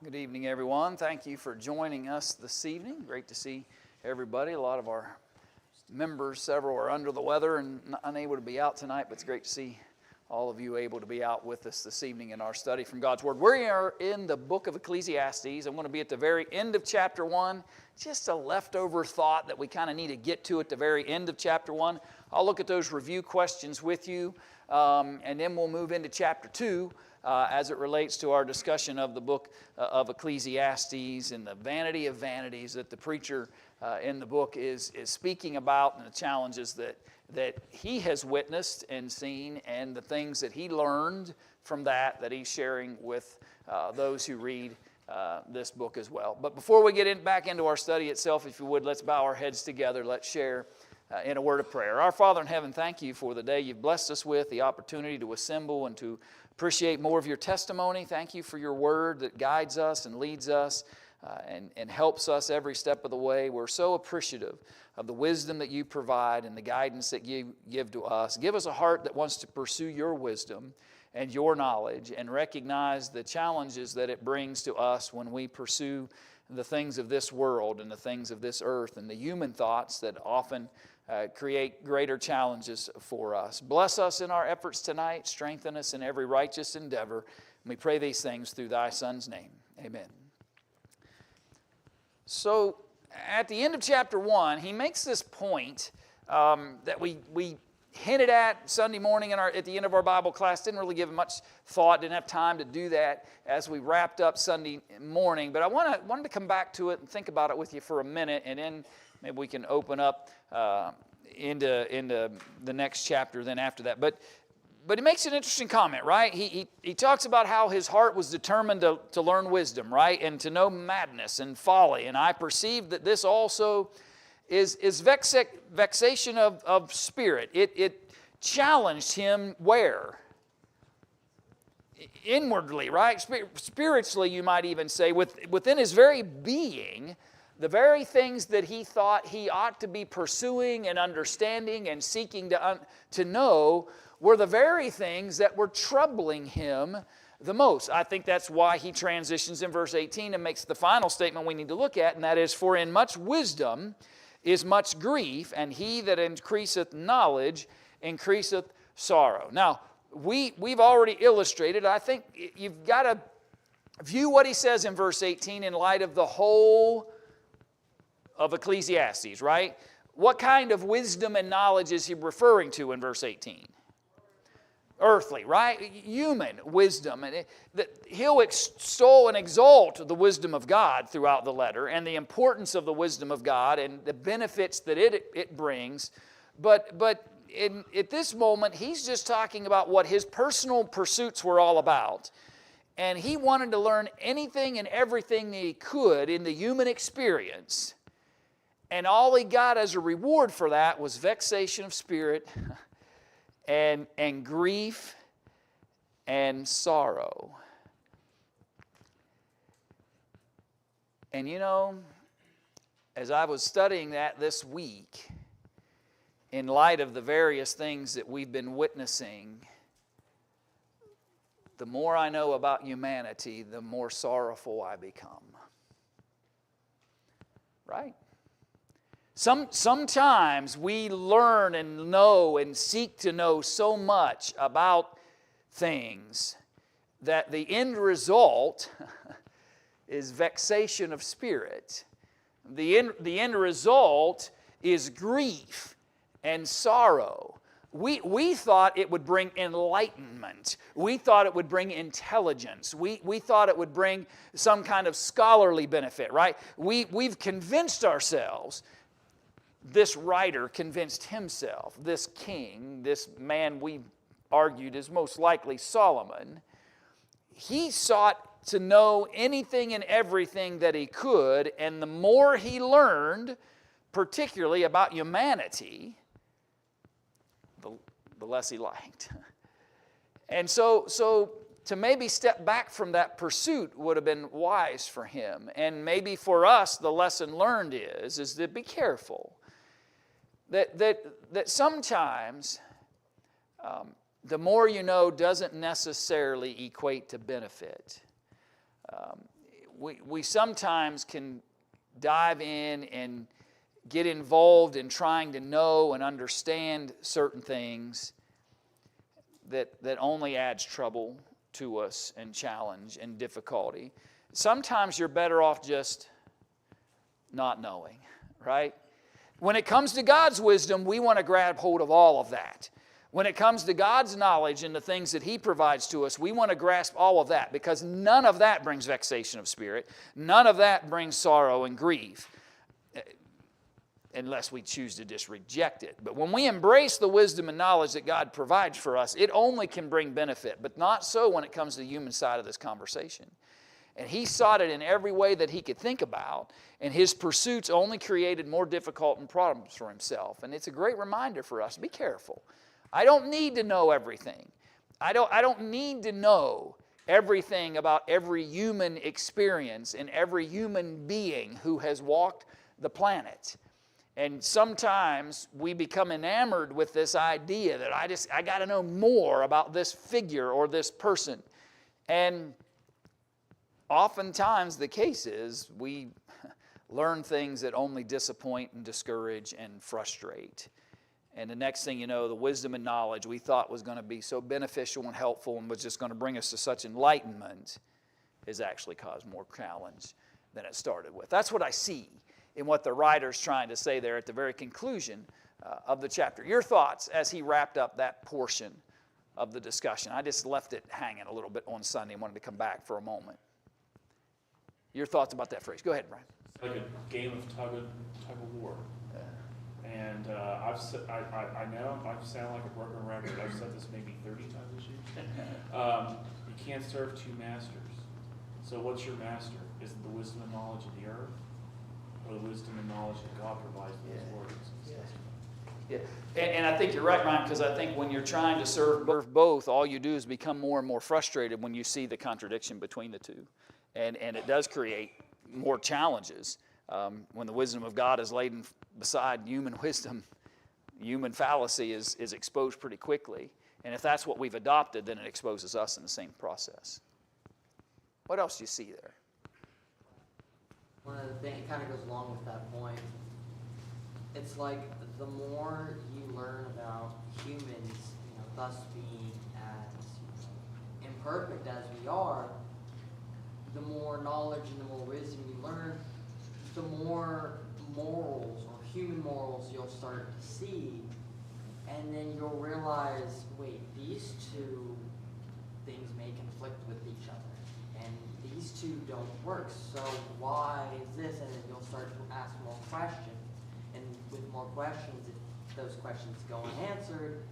Good evening, everyone. Thank you for joining us this evening. Great to see everybody. A lot of our members, several are under the weather and unable to be out tonight, but it's great to see all of you able to be out with us this evening in our study from God's Word. We are in the book of Ecclesiastes. I'm going to be at the very end of chapter 1. Just a leftover thought that we kind of need to get to at the very end of chapter 1. I'll look at those review questions with you, and then we'll move into chapter 2. As it relates to our discussion of the book of Ecclesiastes and the vanity of vanities that the preacher in the book is speaking about, and the challenges that he has witnessed and seen, and the things that he learned from that he's sharing with those who read this book as well. But before we get back into our study itself, if you would, let's bow our heads together. Let's share in a word of prayer. Our Father in heaven, thank you for the day you've blessed us with, the opportunity to assemble and to appreciate more of your testimony. Thank you for your word that guides us and leads us and helps us every step of the way. We're so appreciative of the wisdom that you provide and the guidance that you give to us. Give us a heart that wants to pursue your wisdom and your knowledge and recognize the challenges that it brings to us when we pursue the things of this world and the things of this earth and the human thoughts that often create greater challenges for us. Bless us in our efforts tonight. Strengthen us in every righteous endeavor. And we pray these things through thy Son's name. Amen. So at the end of chapter 1, he makes this point that we hinted at Sunday morning at the end of our Bible class. Didn't really give it much thought. Didn't have time to do that as we wrapped up Sunday morning. But I wanted to come back to it and think about it with you for a minute, and then maybe we can open up into the next chapter then after that. But he makes an interesting comment, right? He talks about how his heart was determined to learn wisdom, right? And to know madness and folly. And I perceive that this also is vexation of spirit. It challenged him where? Inwardly, right? Spiritually, you might even say, within his very being. The very things that he thought he ought to be pursuing and understanding and seeking to know were the very things that were troubling him the most. I think that's why he transitions in verse 18 and makes the final statement we need to look at, and that is, "For in much wisdom is much grief, and he that increaseth knowledge increaseth sorrow." Now, we've already illustrated, I think you've got to view what he says in verse 18 in light of the whole of Ecclesiastes, right? What kind of wisdom and knowledge is he referring to in verse 18? Earthly, right? Human wisdom. And he'll extol and exalt the wisdom of God throughout the letter and the importance of the wisdom of God and the benefits that it brings. But at this moment, he's just talking about what his personal pursuits were all about. And he wanted to learn anything and everything that he could in the human experience. And all he got as a reward for that was vexation of spirit and grief and sorrow. And you know, as I was studying that this week, in light of the various things that we've been witnessing, the more I know about humanity, the more sorrowful I become. Right? Sometimes we learn and know and seek to know so much about things that the end result is vexation of spirit. The end result is grief and sorrow. We thought it would bring enlightenment. We thought it would bring intelligence. We thought it would bring some kind of scholarly benefit, right? We've convinced ourselves. This writer convinced himself, this king, this man we argued is most likely Solomon, he sought to know anything and everything that he could, and the more he learned, particularly about humanity, the less he liked. And so to maybe step back from that pursuit would have been wise for him. And maybe for us, the lesson learned is to be careful. That sometimes the more you know doesn't necessarily equate to benefit. we sometimes can dive in and get involved in trying to know and understand certain things that only adds trouble to us and challenge and difficulty. Sometimes you're better off just not knowing, right? When it comes to God's wisdom, we want to grab hold of all of that. When it comes to God's knowledge and the things that He provides to us, we want to grasp all of that, because none of that brings vexation of spirit. None of that brings sorrow and grief, unless we choose to just reject it. But when we embrace the wisdom and knowledge that God provides for us, it only can bring benefit, but not so when it comes to the human side of this conversation. And He sought it in every way that He could think about, and His pursuits only created more difficult problems for Himself. And it's a great reminder for us, be careful. I don't need to know everything. I don't need to know everything about every human experience and every human being who has walked the planet. And sometimes we become enamored with this idea that I got to know more about this figure or this person. And oftentimes the case is we learn things that only disappoint and discourage and frustrate. And the next thing you know, the wisdom and knowledge we thought was going to be so beneficial and helpful and was just going to bring us to such enlightenment has actually caused more challenge than it started with. That's what I see in what the writer's trying to say there at the very conclusion of the chapter. Your thoughts as he wrapped up that portion of the discussion. I just left it hanging a little bit on Sunday and wanted to come back for a moment. Your thoughts about that phrase. Go ahead, Brian. It's like a game of tug of war. And I know I sound like a broken record. I've said this maybe 30 times this year. You can't serve two masters. So what's your master? Is it the wisdom and knowledge of the earth, or the wisdom and knowledge that God provides in His words? Yeah. And I think you're right, Ryan, because I think when you're trying to serve both, all you do is become more and more frustrated when you see the contradiction between the two. And it does create more challenges. When the wisdom of God is laid beside human wisdom, human fallacy is exposed pretty quickly. And if that's what we've adopted, then it exposes us in the same process. What else do you see there? One of the things, it kind of goes along with that point. It's like the more you learn about humans, thus being as imperfect as we are, the more knowledge and the more wisdom you learn, the more morals or human morals you'll start to see, and then you'll realize, wait, these two things may conflict with each other, and these two don't work, so why is this? And then you'll start to ask more questions, and with more questions, if those questions go unanswered,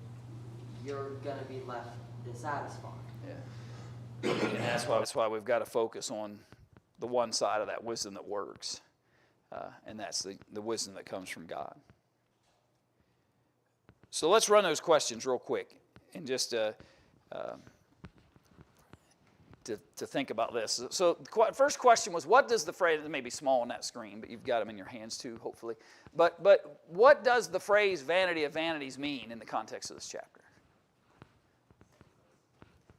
you're going to be left dissatisfied. Yeah. And that's why we've got to focus on the one side of that wisdom that works. And that's the wisdom that comes from God. So let's run those questions real quick and just to think about this. So the first question was, what does the phrase, it may be small on that screen, but you've got them in your hands too, hopefully. But what does the phrase vanity of vanities mean in the context of this chapter?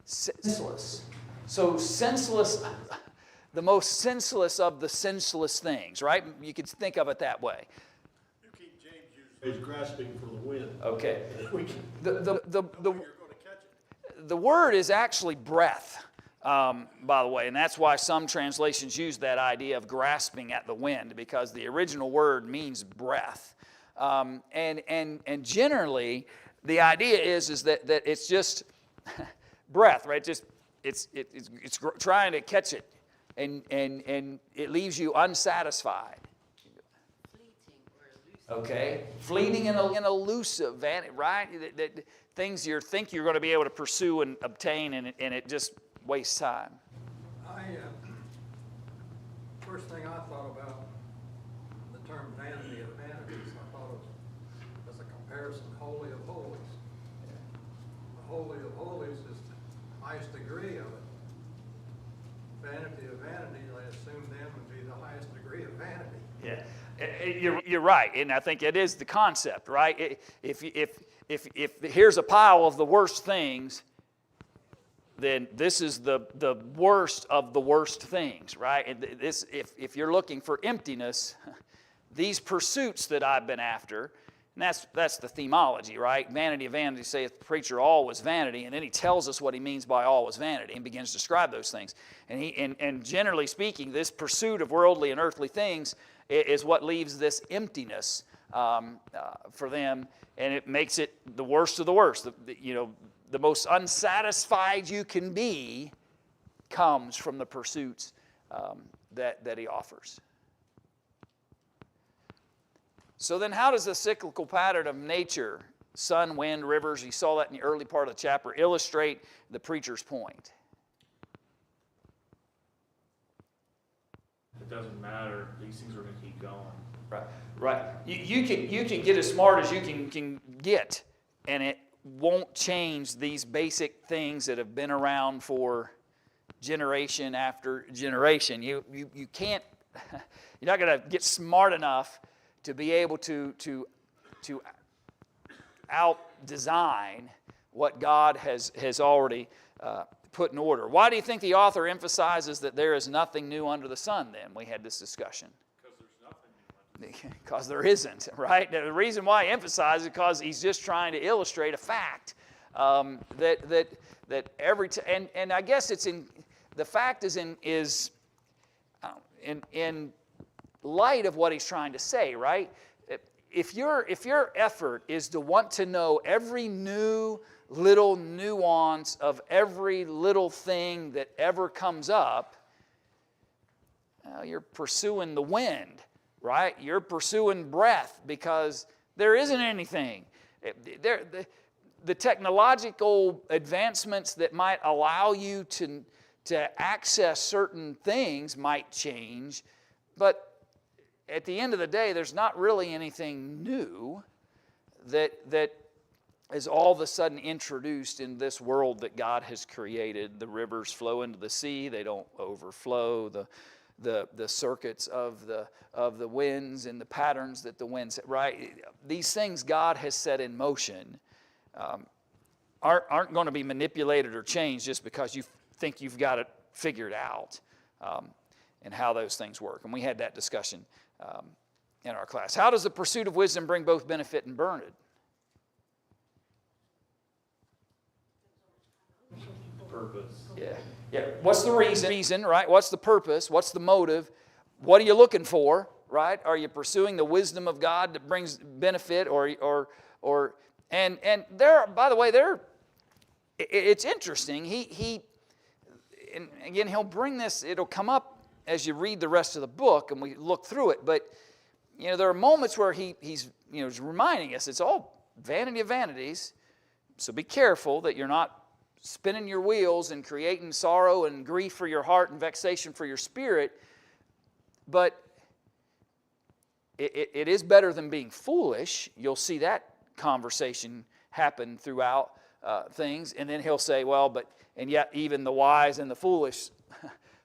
Senseless. So senseless, the most senseless of the senseless things, right? You could think of it that way. New King James uses grasping for the wind. Okay. You're going to catch it. The word is actually breath, by the way, and that's why some translations use that idea of grasping at the wind, because the original word means breath. And generally, the idea is that it's just breath, right? It's trying to catch it, and it leaves you unsatisfied. Okay, fleeting and elusive, right? That things you think you're going to be able to pursue and obtain, and it just wastes time. First thing I thought about the term vanity of vanities, I thought of as a comparison, holy of holies. The holy of holies is the highest degree of it. Vanity of vanity, I assume them would be the highest degree of vanity. Yeah, you're right, and I think it is the concept, right? If here's a pile of the worst things, then this is the worst of the worst things, right? And this, if you're looking for emptiness, these pursuits that I've been after, and that's the themology, right? Vanity of vanities, saith the preacher, all was vanity, and then he tells us what he means by all was vanity and begins to describe those things. And generally speaking, this pursuit of worldly and earthly things is what leaves this emptiness for them, and it makes it the worst of the worst. The most unsatisfied you can be comes from the pursuits that he offers. So then how does the cyclical pattern of nature, sun, wind, rivers, you saw that in the early part of the chapter, illustrate the preacher's point? It doesn't matter. These things are going to keep going. Right. You can get as smart as you can get, and it won't change these basic things that have been around for generation after generation. You can't. You're not going to get smart enough to be able to out-design what God has already put in order. Why do you think the author emphasizes that there is nothing new under the sun then? We had this discussion. Because there's nothing new under the sun. Because there isn't, right? The reason why he emphasizes it is because he's just trying to illustrate a fact that every time, and I guess it's in, the fact is in light of what he's trying to say, right? If your effort is to want to know every new little nuance of every little thing that ever comes up, you're pursuing the wind, right? You're pursuing breath because there isn't anything. The technological advancements that might allow you to access certain things might change, but at the end of the day, there's not really anything new that is all of a sudden introduced in this world that God has created. The rivers flow into the sea; they don't overflow. The circuits of the winds and the patterns that the winds, right? These things God has set in motion aren't going to be manipulated or changed just because you think you've got it figured out, and how those things work. And we had that discussion in our class. How does the pursuit of wisdom bring both benefit and burden? Purpose. Yeah. What's the reason, right? What's the purpose? What's the motive? What are you looking for, right? Are you pursuing the wisdom of God that brings benefit, and there, by the way, it's interesting. And again, he'll bring this, it'll come up as you read the rest of the book and we look through it, but there are moments where he's reminding us it's all vanity of vanities, so be careful that you're not spinning your wheels and creating sorrow and grief for your heart and vexation for your spirit, but it is better than being foolish. You'll see that conversation happen throughout things, and then he'll say, and yet even the wise and the foolish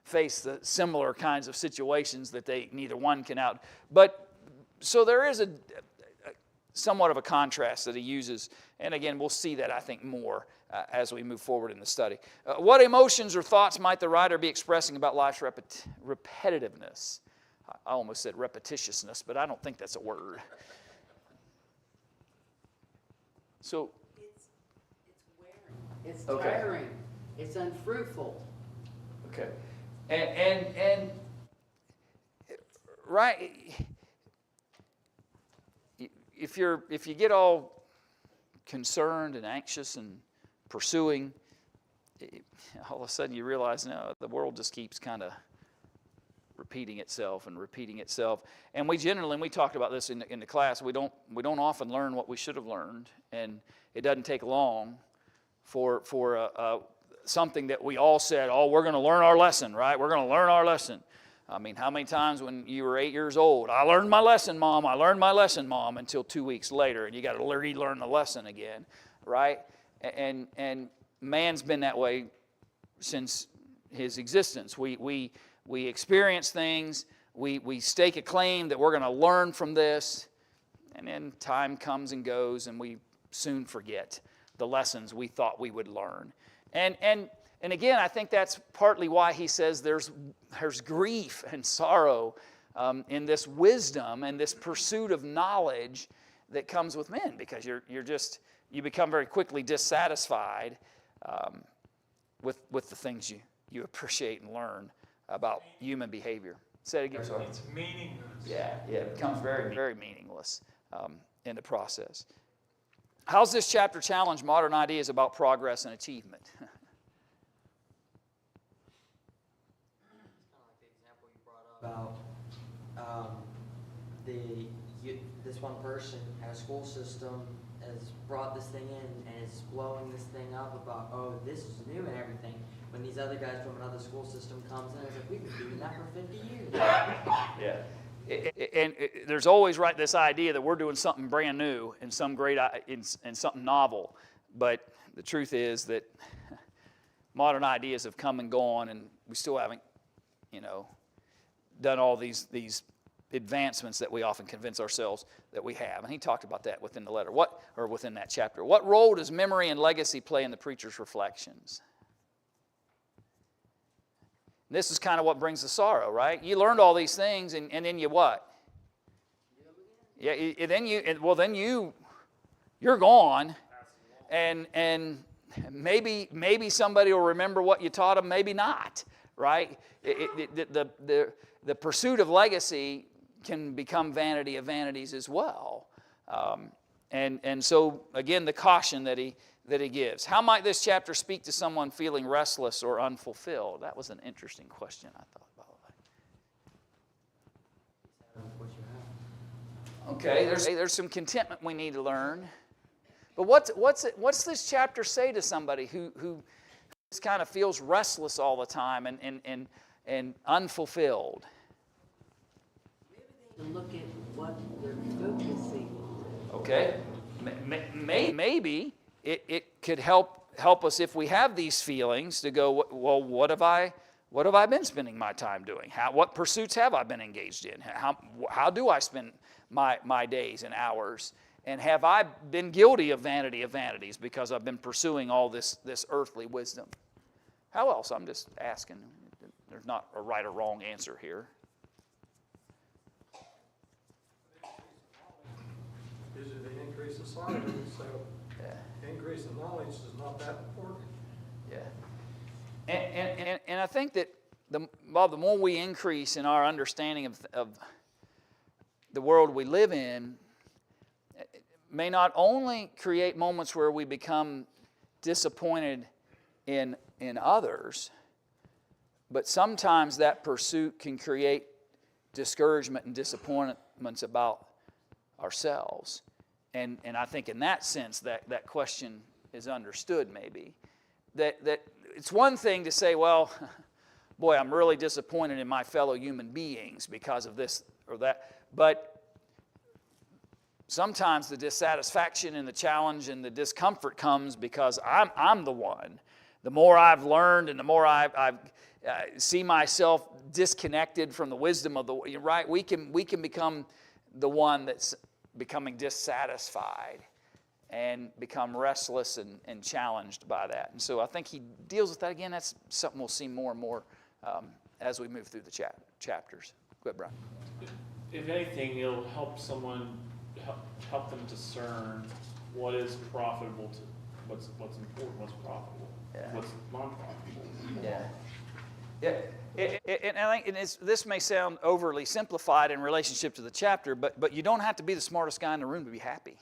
face the similar kinds of situations that they neither one can out. But so there is a somewhat of a contrast that he uses, and again we'll see that I think more as we move forward in the study. What emotions or thoughts might the writer be expressing about life's repetitiveness? I almost said repetitiousness, but I don't think that's a word. So It's wearing. It's tiring. It's unfruitful. okay. And right, if you get all concerned and anxious and pursuing, all of a sudden you realize no, the world just keeps kind of repeating itself. And we talked about this in the class. We don't often learn what we should have learned, and it doesn't take long for something that we all said, we're going to learn our lesson, right? We're going to learn our lesson. I mean, how many times when you were 8 years old, I learned my lesson, Mom, until 2 weeks later, and you got to relearn the lesson again, right? And man's been that way since his existence. We experience things, we stake a claim that we're going to learn from this, and then time comes and goes, and we soon forget the lessons we thought we would learn. And And again, I think that's partly why he says there's grief and sorrow in this wisdom and this pursuit of knowledge that comes with men, because you become very quickly dissatisfied with the things you appreciate and learn about human behavior. Say it again. Sorry. It's meaningless. Yeah, it becomes very, very meaningless in the process. How's this chapter challenge modern ideas about progress and achievement? About this one person at a school system has brought this thing in and is blowing this thing up about, oh, this is new and everything. When these other guys from another school system comes in, it's like, we've been doing that for 50 years. Yeah. And there's always this idea that we're doing something brand new and and something novel. But the truth is that modern ideas have come and gone, and we still haven't, done all these advancements that we often convince ourselves that we have. And he talked about that within the letter, within that chapter. What role does memory and legacy play in the preacher's reflections? This is kind of what brings the sorrow, right? You learned all these things, and then you what? Yeah, you're gone, and maybe somebody will remember what you taught them, maybe not, right? The pursuit of legacy can become vanity of vanities as well, and so again, the caution that he gives. How might this chapter speak to someone feeling restless or unfulfilled? That was an interesting question, I thought, by the way. Okay, there's some contentment we need to learn. But what's this chapter say to somebody who just kind of feels restless all the time and unfulfilled? Maybe they can look at what they're focusing on. Okay, maybe it could help us if we have these feelings to go, well, what have I been spending my time doing? What pursuits have I been engaged in? How do I spend my days and hours? And have I been guilty of vanity of vanities because I've been pursuing all this earthly wisdom? How else? I'm just asking. There's not a right or wrong answer here. Gives you the increase of sorrow, so increase of knowledge is not that important. Yeah. And I think that the more we increase in our understanding of the world we live in, it may not only create moments where we become disappointed in others, but sometimes that pursuit can create discouragement and disappointments about ourselves. And I think in that sense that question is understood maybe. That it's one thing to say, well, boy, I'm really disappointed in my fellow human beings because of this or that. But sometimes the dissatisfaction and the challenge and the discomfort comes because I'm the one. The more I've learned and the more I see myself disconnected from the wisdom of the right, we can become the one that's becoming dissatisfied and become restless and challenged by that. And so I think he deals with that again. That's something we'll see more and more as we move through the chapters. Go ahead, Brian. If anything, it'll help help them discern what is profitable to what's important, what's profitable, what's non-profitable. Yeah. And I think this may sound overly simplified in relationship to the chapter, but you don't have to be the smartest guy in the room to be happy,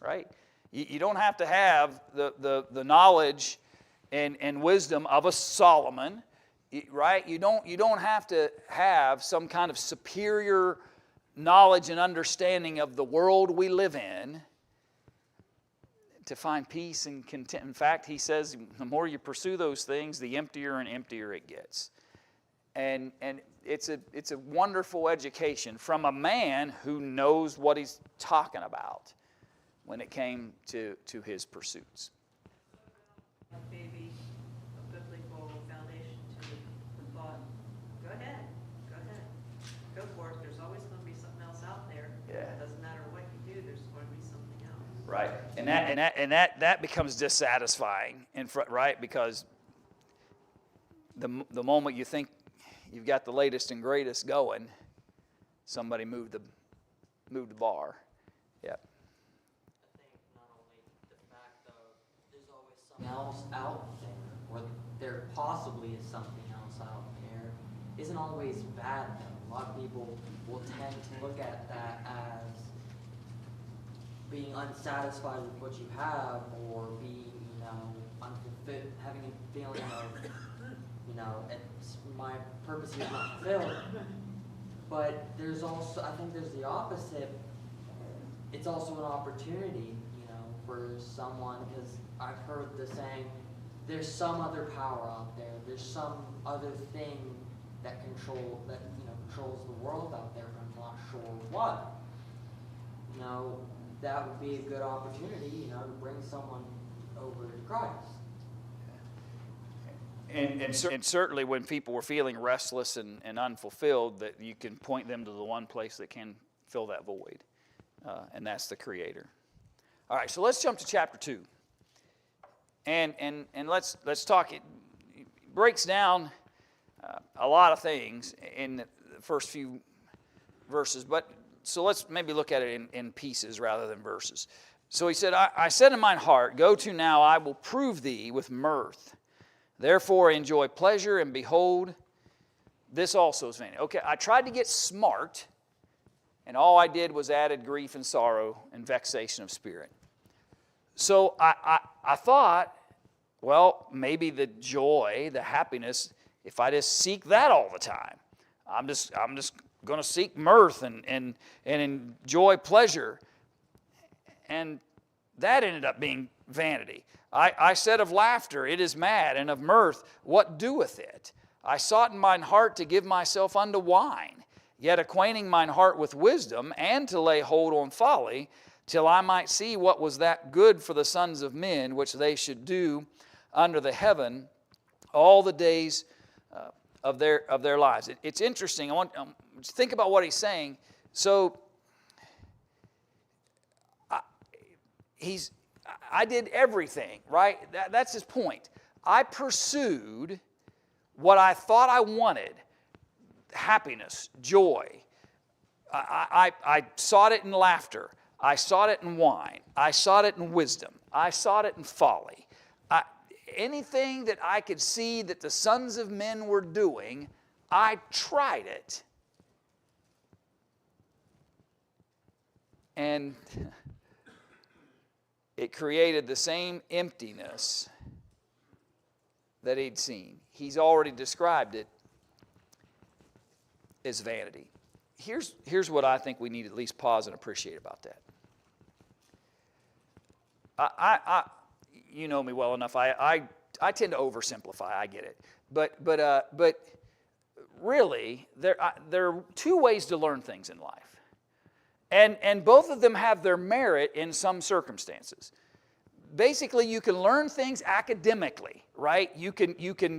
right? You don't have to have the knowledge and wisdom of a Solomon, right? You don't have to have some kind of superior knowledge and understanding of the world we live in to find peace and content. In fact, he says the more you pursue those things, the emptier and emptier it gets. And it's a wonderful education from a man who knows what he's talking about when it came to his pursuits. Maybe a biblical foundation to the thought, go ahead, go for it. There's always going to be something else out there. Yeah. It doesn't matter what you do, there's going to be something else. Right, and that becomes dissatisfying, right? Because the moment you think you've got the latest and greatest going, somebody moved the bar. Yep. I think not only the fact of there's always something else out there, or there possibly is something else out there, isn't always bad though. A lot of people will tend to look at that as being unsatisfied with what you have, or being, unfulfilled, having a feeling of, my purpose here is not fulfilled. But there's also, I think there's the opposite. It's also an opportunity, for someone, because I've heard the saying, there's some other power out there. There's some other thing that controls the world out there. I'm not sure what. That would be a good opportunity, to bring someone over to Christ. And certainly when people were feeling restless and unfulfilled, that you can point them to the one place that can fill that void, and that's the Creator. All right, so let's jump to chapter 2, and let's talk. It breaks down a lot of things in the first few verses, but so let's maybe look at it in pieces rather than verses. So he said, I said in mine heart, go to now, I will prove thee with mirth. Therefore enjoy pleasure, and behold, this also is vanity. Okay, I tried to get smart, and all I did was added grief and sorrow and vexation of spirit. So I thought, well, maybe the joy, the happiness, if I just seek that all the time, I'm just going to seek mirth and enjoy pleasure. And that ended up being vanity. I said of laughter, it is mad, and of mirth, what doeth it? I sought in mine heart to give myself unto wine, yet acquainting mine heart with wisdom, and to lay hold on folly, till I might see what was that good for the sons of men, which they should do under the heaven all the days of their lives. It's interesting. I want to think about what he's saying. So I did everything, right? That's his point. I pursued what I thought I wanted, happiness, joy. I sought it in laughter. I sought it in wine. I sought it in wisdom. I sought it in folly. Anything that I could see that the sons of men were doing, I tried it. And it created the same emptiness that he'd seen. He's already described it as vanity. Here's what I think we need to at least pause and appreciate about that. You know me well enough. I tend to oversimplify. I get it, but really, there are two ways to learn things in life, and both of them have their merit in some circumstances. Basically, you can learn things academically, right? You can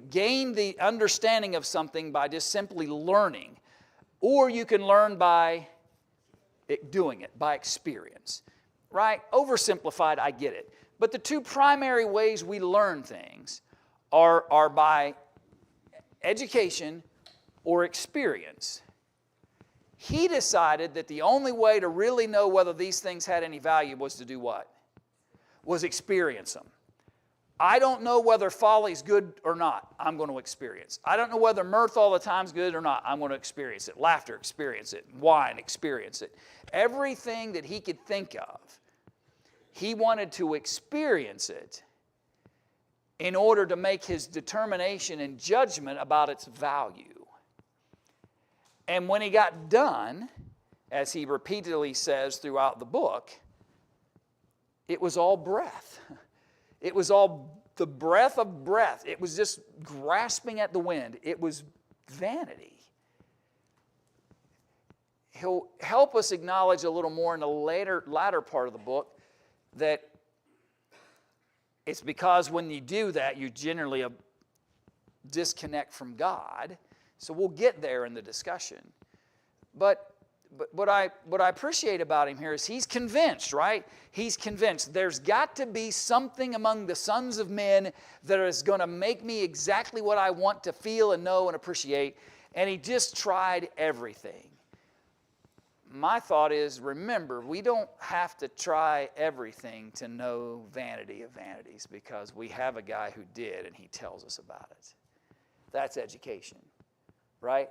gain the understanding of something by just simply learning, or you can learn by doing it, by experience, right? Oversimplified, I get it. But the two primary ways we learn things are by education or experience. He decided that the only way to really know whether these things had any value was to do what? Was experience them. I don't know whether folly's good or not. I'm going to experience. I don't know whether mirth all the time is good or not. I'm going to experience it. Laughter, experience it. Wine, experience it. Everything that he could think of, he wanted to experience it in order to make his determination and judgment about its value. And when he got done, as he repeatedly says throughout the book, it was all breath. It was all the breath of breath. It was just grasping at the wind. It was vanity. He'll help us acknowledge a little more in the latter part of the book that it's because when you do that, you generally disconnect from God. So we'll get there in the discussion. But what I appreciate about him here is he's convinced, right? He's convinced there's got to be something among the sons of men that is going to make me exactly what I want to feel and know and appreciate. And he just tried everything. My thought is, remember, we don't have to try everything to know vanity of vanities, because we have a guy who did and he tells us about it. That's education, right?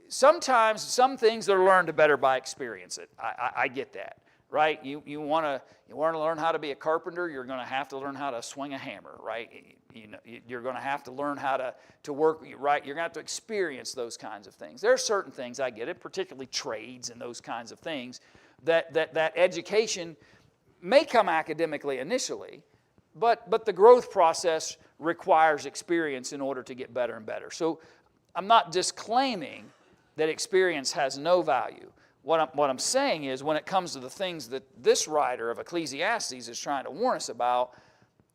Sometimes some things are learned better by experience. I get that, right? You want to learn how to be a carpenter, you're going to have to learn how to swing a hammer, right? You're going to have to learn how to work, right? You're going to have to experience those kinds of things. There are certain things, I get it, particularly trades and those kinds of things, that education may come academically initially, but the growth process requires experience in order to get better and better. So I'm not disclaiming that experience has no value. What I'm saying is, when it comes to the things that this writer of Ecclesiastes is trying to warn us about,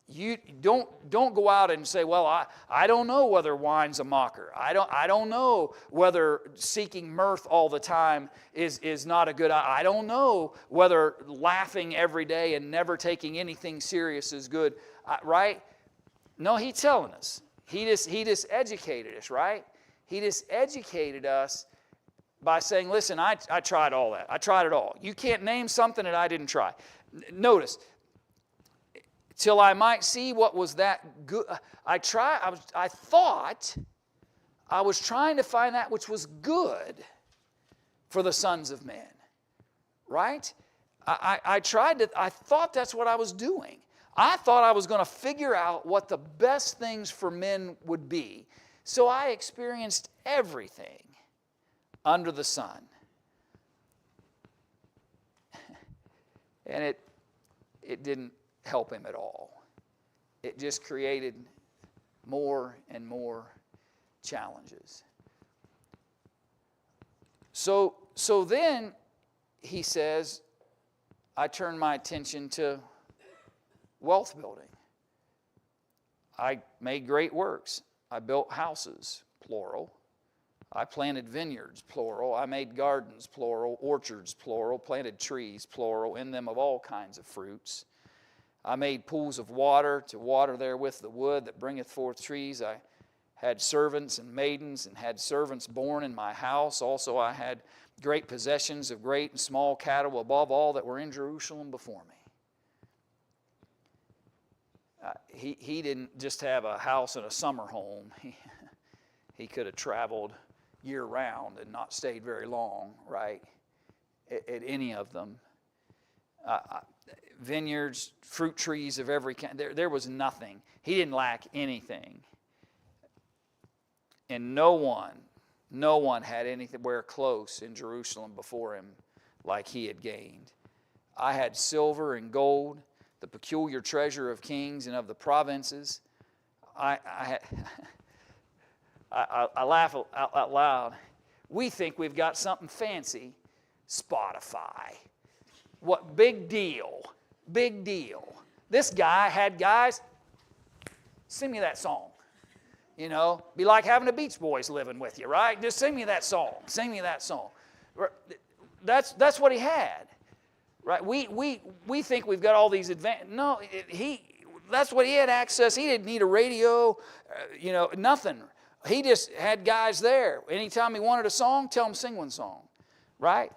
you don't go out and say, well, I don't know whether wine's a mocker. I don't know whether seeking mirth all the time is not a good idea. I don't know whether laughing every day and never taking anything serious is good, right? No, he's telling us. He just educated us, right? He just educated us by saying, listen, I tried all that. I tried it all. You can't name something that I didn't try. Notice, till I might see what was that good. I thought I was trying to find that which was good for the sons of men, right? I thought that's what I was doing. I thought I was going to figure out what the best things for men would be. So I experienced everything under the sun. And it didn't help him at all. It just created more and more challenges. So then he says, I turned my attention to wealth building. I made great works. I built houses, plural. I planted vineyards, plural. I made gardens, plural. Orchards, plural. Planted trees, plural. In them of all kinds of fruits. I made pools of water to water therewith the wood that bringeth forth trees. I had servants and maidens, and had servants born in my house. Also I had great possessions of great and small cattle, above all that were in Jerusalem before me. He didn't just have a house and a summer home. He could have traveled year-round and not stayed very long, right, at any of them. Vineyards, fruit trees of every kind. There was nothing. He didn't lack anything. And no one had anywhere close in Jerusalem before him like he had gained. I had silver and gold, the peculiar treasure of kings and of the provinces. I laugh out loud. We think we've got something fancy. Spotify. What big deal? Big deal. This guy had guys, sing me that song. You know, be like having the Beach Boys living with you, right? Just sing me that song. Sing me that song. That's what he had. Right? We think we've got all these advantages. No, that's what he had access. He didn't need a radio, nothing. He just had guys there. Anytime he wanted a song, tell him sing one song. Right?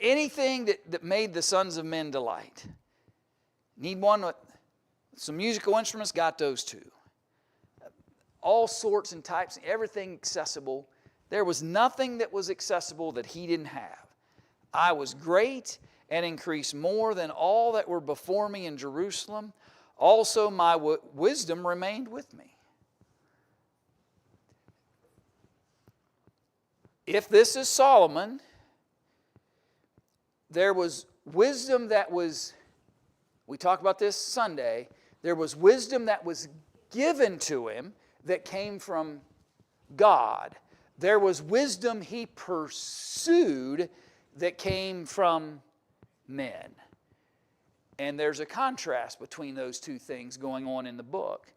Anything that made the sons of men delight. Need one with some musical instruments, got those too. All sorts and types, everything accessible. There was nothing that was accessible that he didn't have. I was great and increased more than all that were before me in Jerusalem. Also my wisdom remained with me. If this is Solomon, there was wisdom that was, we talked about this Sunday, there was wisdom that was given to him that came from God. There was wisdom he pursued that came from men. And there's a contrast between those two things going on in the book.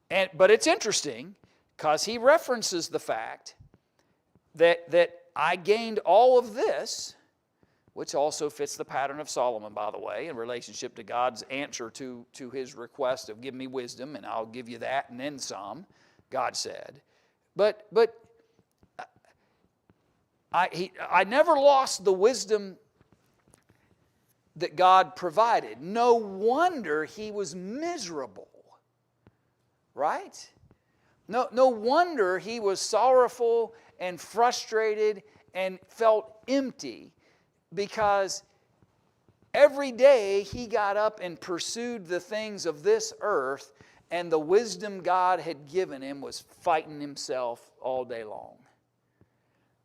But it's interesting because he references the fact that I gained all of this, which also fits the pattern of Solomon, by the way, in relationship to God's answer to his request of give me wisdom, and I'll give you that and then some, God said. But I never lost the wisdom that God provided. No wonder he was miserable, right? No wonder he was sorrowful and frustrated and felt empty, because every day he got up and pursued the things of this earth, and the wisdom God had given him was fighting himself all day long.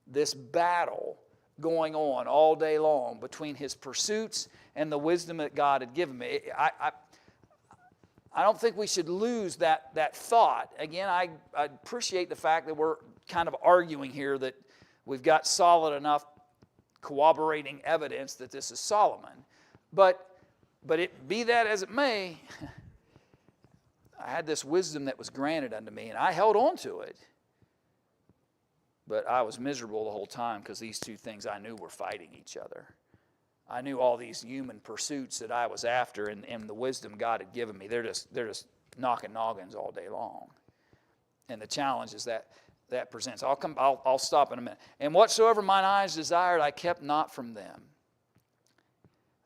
This battle going on all day long between his pursuits and the wisdom that God had given me. I don't think we should lose that thought. Again, I appreciate the fact that we're kind of arguing here that we've got solid enough corroborating evidence that this is Solomon. But it be that as it may, I had this wisdom that was granted unto me, and I held on to it. But I was miserable the whole time, because these two things I knew were fighting each other. I knew all these human pursuits that I was after, and the wisdom God had given me, they're just knocking noggins all day long. And the challenges that presents. I'll stop in a minute. And whatsoever mine eyes desired, I kept not from them.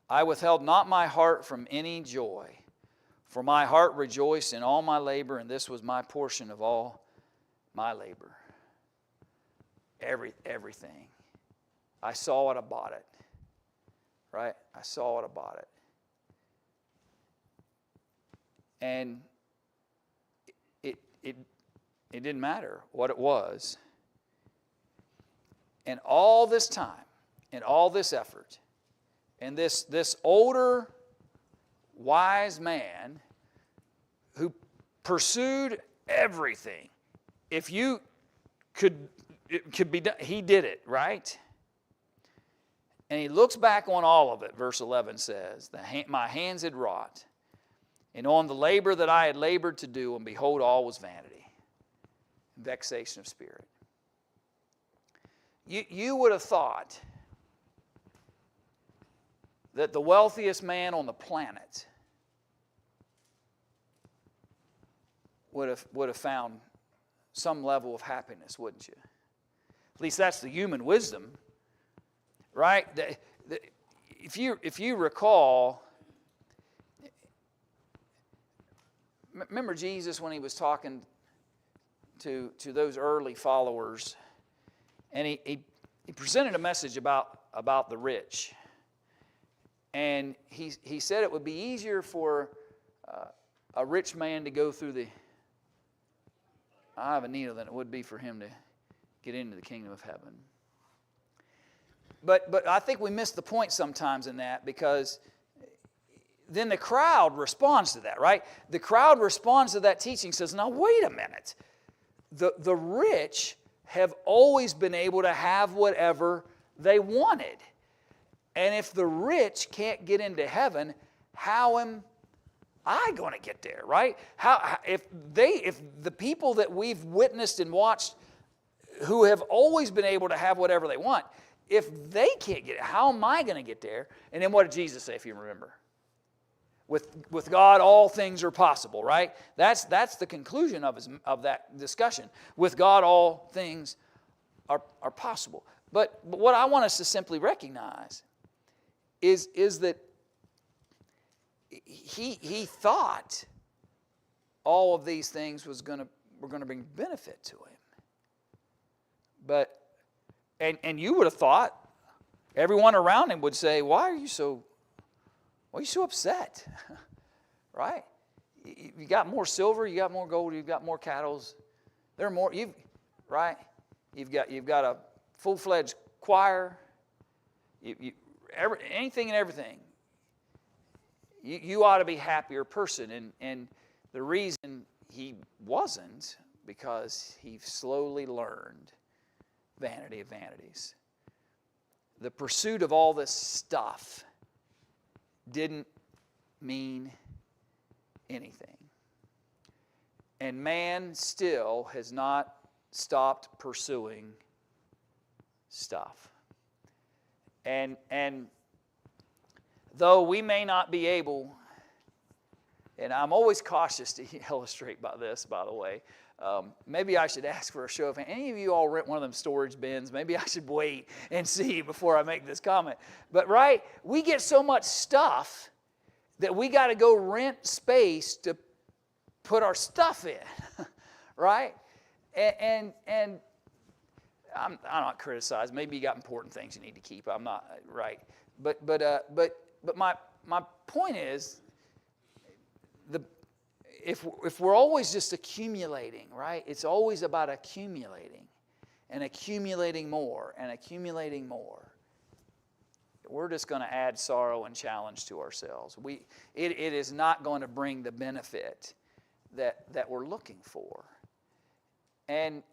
I withheld not my heart from any joy, for my heart rejoiced in all my labor, and this was my portion of all my labor. Everything. I saw it, I bought it. Right? I saw it, I bought it. And it didn't matter what it was. And all this time, and all this effort, and this older, wise man who pursued everything, if you could, it could be done, he did it, right? And he looks back on all of it, verse 11 says, my hands had wrought, and on the labor that I had labored to do, and behold, all was vanity, vexation of spirit. You would have thought that the wealthiest man on the planet would have found some level of happiness, wouldn't you? At least that's the human wisdom, right? If you recall, remember Jesus when he was talking to those early followers, and he presented a message about the rich, and he said it would be easier for a rich man to go through the eye of a needle than it would be for him to get into the kingdom of heaven. But I think we miss the point sometimes in that, because then the crowd responds to that, right? The crowd responds to that teaching, says, now wait a minute. The rich have always been able to have whatever they wanted. And if the rich can't get into heaven, how am I going to get there, right? If the people that we've witnessed and watched who have always been able to have whatever they want, if they can't get it, how am I going to get there? And then what did Jesus say, if you remember? With God, all things are possible, right? That's the conclusion of that discussion. With God, all things are possible. But what I want us to simply recognize is that he thought all of these things were going to bring benefit to him. But and you would have thought everyone around him would say, why are you so upset? Right? You got more silver, you got more gold, you've got more cattle. There are more. Right? You've got a full-fledged choir. Anything and everything. You ought to be a happier person, and the reason he wasn't, because he slowly learned vanity of vanities. The pursuit of all this stuff didn't mean anything. And man still has not stopped pursuing stuff. And though we may not be able, and I'm always cautious to illustrate by this, by the way. Maybe I should ask for a show of hands. Any of you all rent one of them storage bins? Maybe I should wait and see before I make this comment. But right, we get so much stuff that we got to go rent space to put our stuff in, right? And I'm not criticizing. Maybe you got important things you need to keep. I'm not right. But my point is, if we're always just accumulating, right? It's always about accumulating and accumulating more and accumulating more. We're just going to add sorrow and challenge to ourselves. It is not going to bring the benefit that we're looking for. And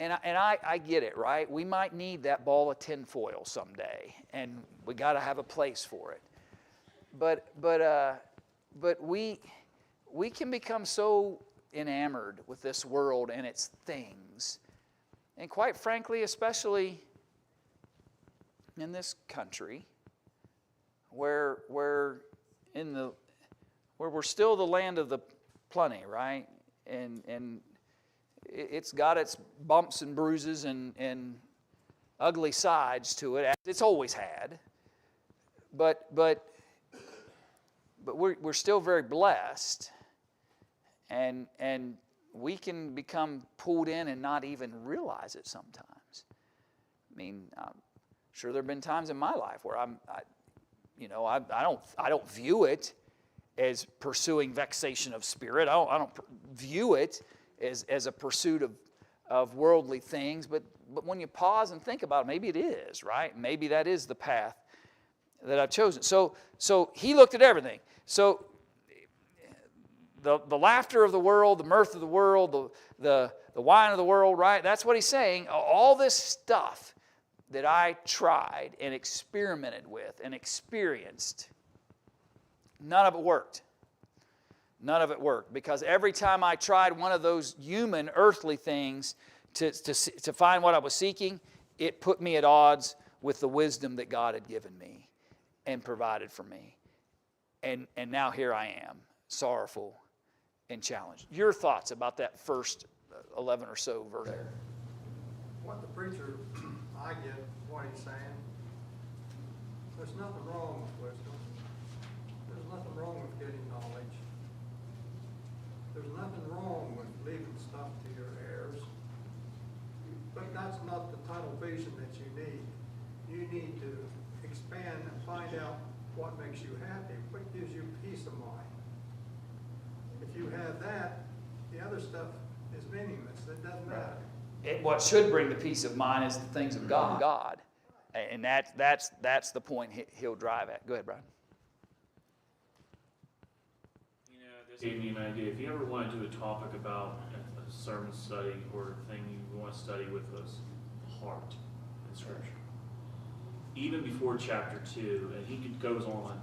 I get it, right? We might need that ball of tinfoil someday, and we got to have a place for it. But we can become so enamored with this world and its things, and quite frankly, especially in this country, where we're still the land of the plenty, right? And it's got its bumps and bruises and ugly sides to it, as it's always had. But we're still very blessed, and we can become pulled in and not even realize it sometimes. I mean, I'm sure there have been times in my life where I don't view it as pursuing vexation of spirit. I don't view it as a pursuit of worldly things. But when you pause and think about it, maybe it is, right? Maybe that is the path that I've chosen. So he looked at everything. So the laughter of the world, the mirth of the world, the wine of the world, right? That's what he's saying. All this stuff that I tried and experimented with and experienced, none of it worked. None of it worked, because every time I tried one of those human, earthly things to find what I was seeking, it put me at odds with the wisdom that God had given me and provided for me. And now here I am, sorrowful and challenged. Your thoughts about that first 11 or so verses? What the preacher, I get what he's saying. There's nothing wrong with wisdom. There's nothing wrong with getting knowledge. There's nothing wrong with leaving stuff to your heirs. But that's not the tunnel vision that you need. You need to expand and find out what makes you happy, what gives you peace of mind. If you have that, the other stuff is meaningless. It doesn't matter. What should bring the peace of mind is the things of God. And that's the point he'll drive at. Go ahead, Brian. This gave me an idea. If you ever want to do a topic about a sermon study or a thing you want to study with us, heart in Scripture. Even before chapter 2, and he goes on,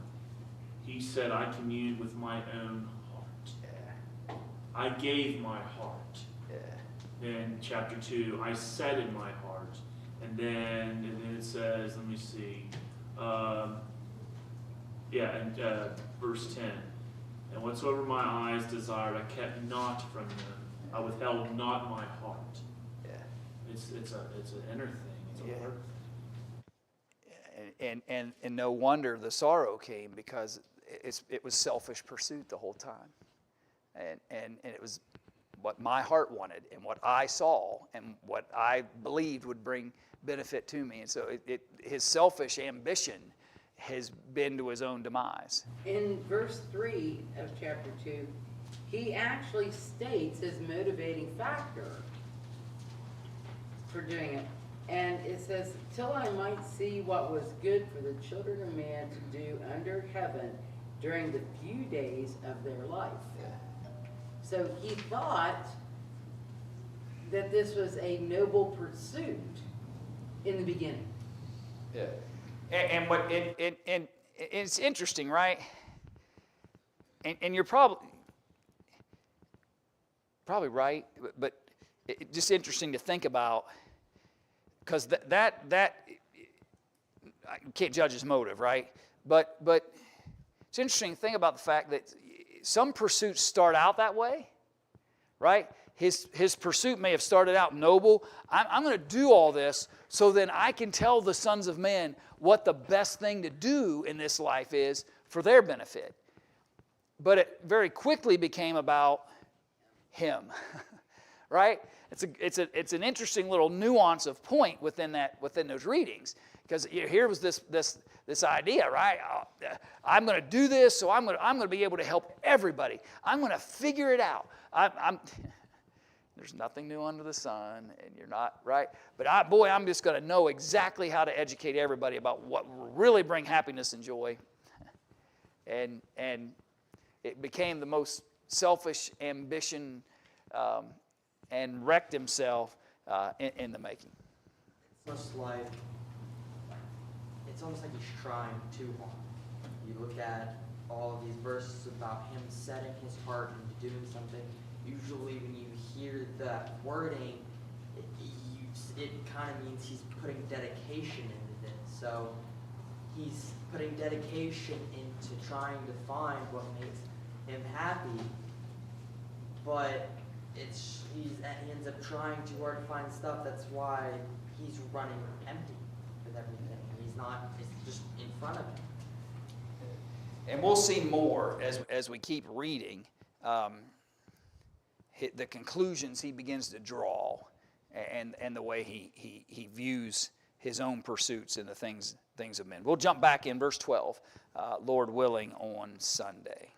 he said, I communed with my own heart. Yeah. I gave my heart. Yeah. Then chapter 2, I said in my heart. And then it says, let me see, verse 10. And whatsoever my eyes desired, I kept not from them. I withheld not my heart. Yeah. It's an inner thing. It's a heart thing. And no wonder the sorrow came, because it was selfish pursuit the whole time. And it was what my heart wanted and what I saw and what I believed would bring benefit to me. And so his selfish ambition has been to his own demise. In verse 3 of chapter 2, he actually states his motivating factor for doing it. And it says, till I might see what was good for the children of man to do under heaven during the few days of their life. So he thought that this was a noble pursuit in the beginning. Yeah. And it's interesting, right? And you're probably right, but it's just interesting to think about because that I can't judge his motive, right? But it's an interesting thing about the fact that some pursuits start out that way, right? His pursuit may have started out noble. I'm going to do all this so then I can tell the sons of men what the best thing to do in this life is for their benefit. But it very quickly became about him, right? It's an interesting little nuance of point within those readings, because here was this idea, right? I'm going to do this, so I'm going to be able to help everybody. I'm going to figure it out. There's nothing new under the sun, and you're not, right? But I'm just going to know exactly how to educate everybody about what will really bring happiness and joy. And it became the most selfish ambition, and wrecked himself in the making. It's almost like he's trying too hard. You look at all of these verses about him setting his heart into doing something. Usually when you hear that wording, it kind of means he's putting dedication into this. So he's putting dedication into trying to find what makes him happy, but he ends up trying too hard to find stuff. That's why he's running empty with everything. It's just in front of him. And we'll see more as we keep reading. The conclusions he begins to draw, and the way he views his own pursuits and the things of men. We'll jump back in verse 12, Lord willing, on Sunday.